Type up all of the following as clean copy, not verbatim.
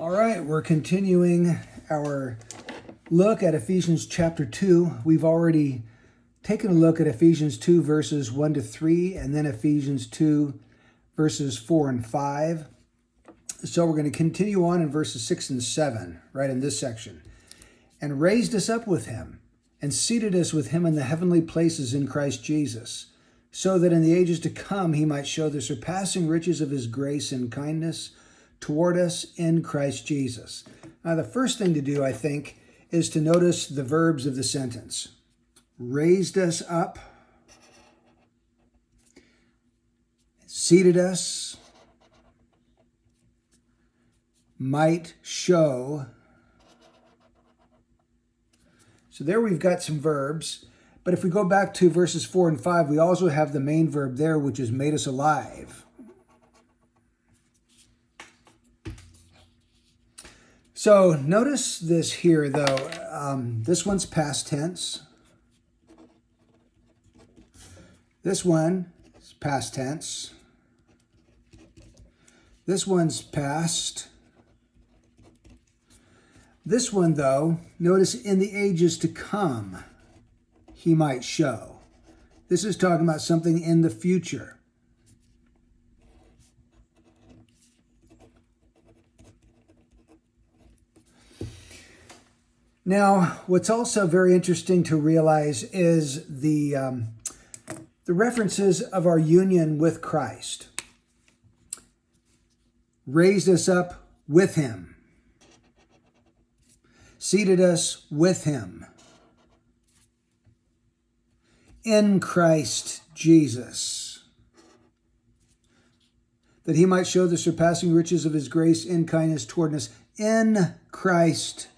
All right, we're continuing our look at Ephesians chapter 2. We've already taken a look at Ephesians 2 verses 1 to 3 and then Ephesians 2 verses 4 and 5. So we're going to continue on in verses 6 and 7, right in this section. And raised us up with him and seated us with him in the heavenly places in Christ Jesus, so that in the ages to come he might show the surpassing riches of his grace and kindness toward us in Christ Jesus. Now, the first thing to do, I think, is to notice the verbs of the sentence. Raised us up, seated us, might show. So there we've got some verbs. But if we go back to verses 4 and 5, we also have the main verb there, which is made us alive. So notice this here, though. This one's past tense. This one is past tense. This one's past. This one, though, notice in the ages to come, he might show. This is talking about something in the future. Now, what's also very interesting to realize is the references of our union with Christ. Raised us up with him. Seated us with him. In Christ Jesus, that he might show the surpassing riches of his grace in kindness toward us in Christ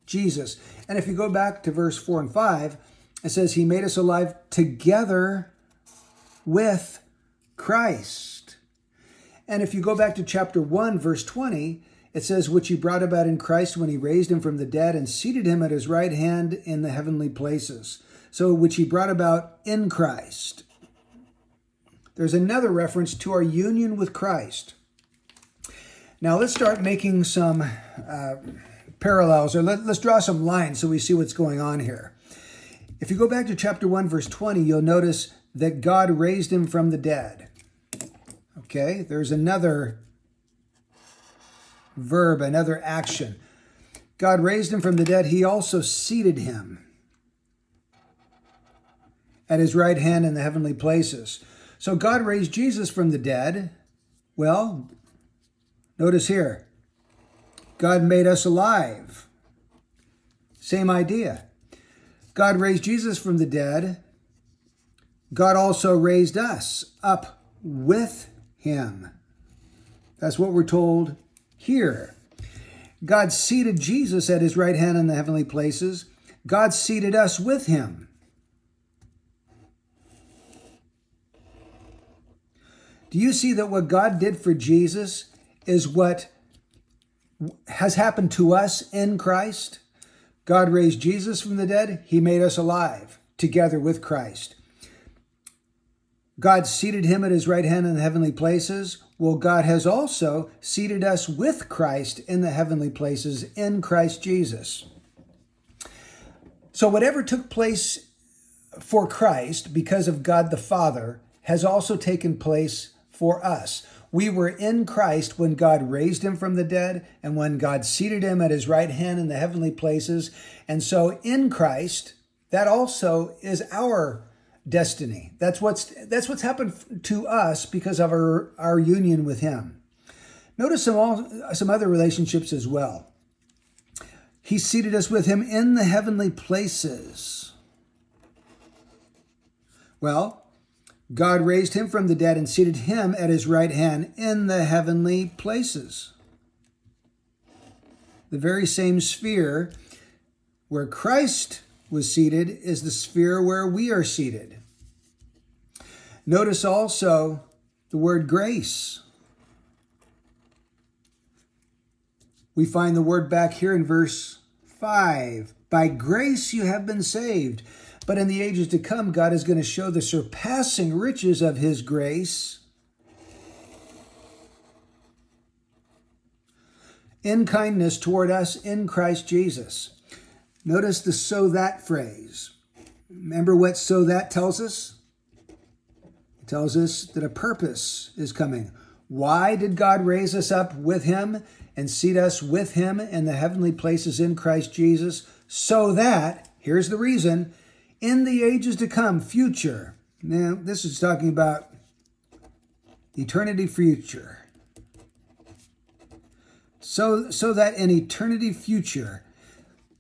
Jesus. And if you go back to verse 4 and 5, it says he made us alive together with Christ. And if you go back to chapter 1, verse 20, it says, which he brought about in Christ when he raised him from the dead and seated him at his right hand in the heavenly places. So, which he brought about in Christ. There's another reference to our union with Christ. Now, let's start making some parallels, or let's draw some lines so we see what's going on here. If you go back to chapter 1, verse 20, you'll notice that God raised him from the dead. Okay, there's another verb, another action. God raised him from the dead. He also seated him at his right hand in the heavenly places. So God raised Jesus from the dead. Well, notice here, God made us alive. Same idea. God raised Jesus from the dead. God also raised us up with him. That's what we're told here. God seated Jesus at his right hand in the heavenly places. God seated us with him. Do you see that what God did for Jesus is what has happened to us in Christ? God raised Jesus from the dead. He made us alive together with Christ. God seated him at his right hand in the heavenly places. Well, God has also seated us with Christ in the heavenly places in Christ Jesus. So whatever took place for Christ because of God the Father has also taken place for us. We were in Christ when God raised him from the dead and when God seated him at his right hand in the heavenly places. And so in Christ, that also is our destiny. That's what's happened to us because of our union with him. Notice some other relationships as well. He seated us with him in the heavenly places. Well, God raised him from the dead and seated him at his right hand in the heavenly places. The very same sphere where Christ was seated is the sphere where we are seated. Notice also the word grace. We find the word back here in verse 5. By grace you have been saved. But in the ages to come, God is going to show the surpassing riches of his grace in kindness toward us in Christ Jesus. Notice the so that phrase. Remember what so that tells us? It tells us that a purpose is coming. Why did God raise us up with him and seat us with him in the heavenly places in Christ Jesus? So that, here's the reason, in the ages to come, future. Now, this is talking about eternity future. So that in eternity future,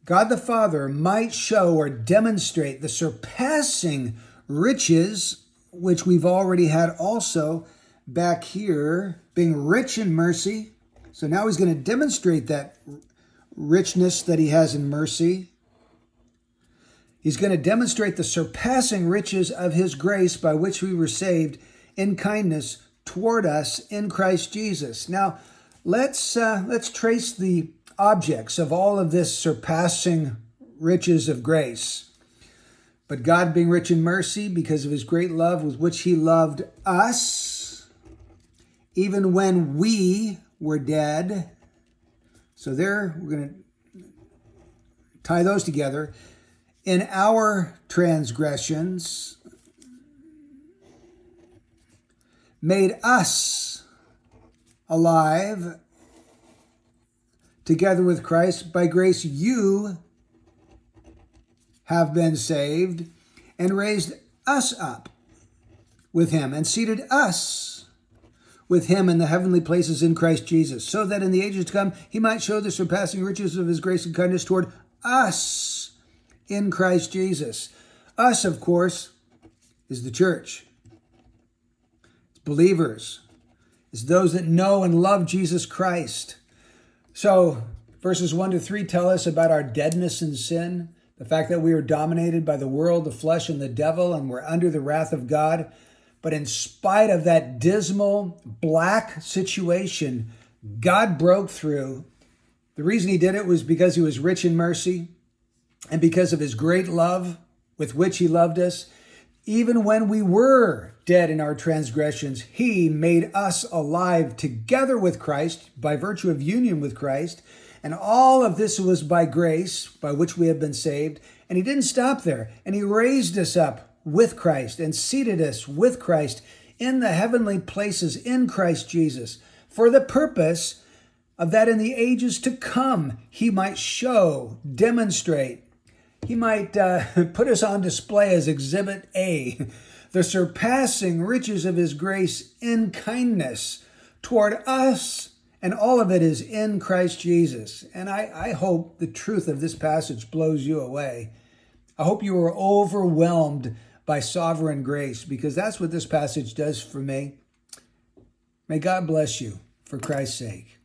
God the Father might show or demonstrate the surpassing riches, which we've already had also back here, being rich in mercy. So now he's going to demonstrate that richness that he has in mercy. He's going to demonstrate the surpassing riches of his grace by which we were saved in kindness toward us in Christ Jesus. Now, let's trace the objects of all of this surpassing riches of grace. But God being rich in mercy because of his great love with which he loved us, even when we were dead. So there, we're going to tie those together. In our transgressions, made us alive together with Christ. By grace you have been saved, and raised us up with him, and seated us with him in the heavenly places in Christ Jesus, so that in the ages to come he might show the surpassing riches of his grace and kindness toward us in Christ Jesus. Us, of course, is the church. It's believers. It's those that know and love Jesus Christ. So verses 1-3 tell us about our deadness in sin, the fact that we are dominated by the world, the flesh, and the devil, and we're under the wrath of God. But in spite of that dismal, black situation, God broke through. The reason he did it was because he was rich in mercy and because of his great love with which he loved us. Even when we were dead in our transgressions, he made us alive together with Christ by virtue of union with Christ. And all of this was by grace, by which we have been saved. And he didn't stop there. And he raised us up with Christ and seated us with Christ in the heavenly places in Christ Jesus, for the purpose of that in the ages to come he might show, demonstrate, he might put us on display as Exhibit A, the surpassing riches of his grace in kindness toward us. And all of it is in Christ Jesus. And I hope the truth of this passage blows you away. I hope you are overwhelmed by sovereign grace, because that's what this passage does for me. May God bless you for Christ's sake.